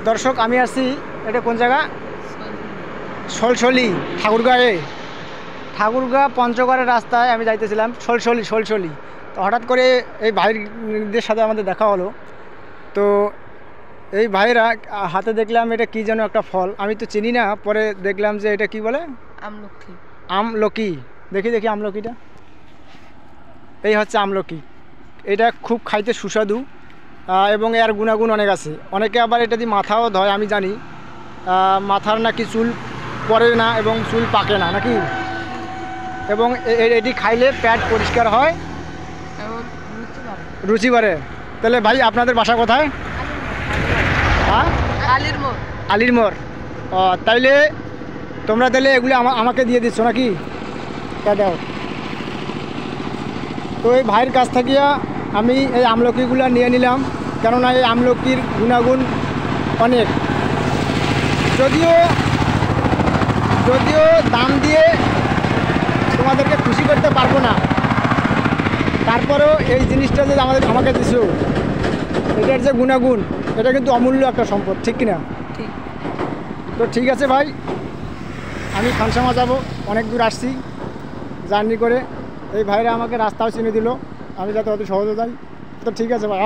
দর্শক আমি আছি এটা কোন জায়গা সলসলি ঠাকুরগাঁ পঞ্চগড়ের রাস্তায় আমি যাইতেছিলাম সলসলি তো হঠাৎ করে এই ভাইদের সাথে আমাদের দেখা হলো। তো এই ভাইরা হাতে দেখলাম এটা কি যেন একটা ফল, আমি তো চিনি না, পরে দেখলাম যে এটা কি বলে আমলকি। দেখি আমলকিটা, এই হচ্ছে আমলকি। এটা খুব খাইতে সুস্বাদু এবং এর গুণাগুণ অনেক আছে। অনেকে আবার এটা দিয়ে মাথাও ধয়, আমি জানি মাথার নাকি চুল পড়ে না এবং চুল পাকে না নাকি, এবং এটি খাইলে পেট পরিষ্কার হয়, রুচি বাড়ে। তাহলে ভাই আপনাদের বাসা কোথায়? হ্যাঁ, আলির মোড়। তাইলে তোমরা তাহলে এগুলি আমাকে দিয়ে দিচ্ছ নাকি? দাও। তো এই ভাইয়ের কাছ থেকে আমি এই আমলকিগুলো নিয়ে নিলাম, কেননা এই আমলকির গুণাগুণ অনেক। যদিও দাম দিয়ে তোমাদেরকে খুশি করতে পারবো না, তারপরেও এই জিনিসটা যে আমাকে দিছো, এটার যে গুণাগুণ, এটা কিন্তু অমূল্য একটা সম্পদ, ঠিক কিনা? তো ঠিক আছে ভাই, আমি খানসামা যাব, অনেক দূর আসছি জার্নি করে। এই ভাইরা আমাকে রাস্তাও চিনে দিল, আমি যাতে অত সহজে যাই। তো ঠিক আছে ভাই।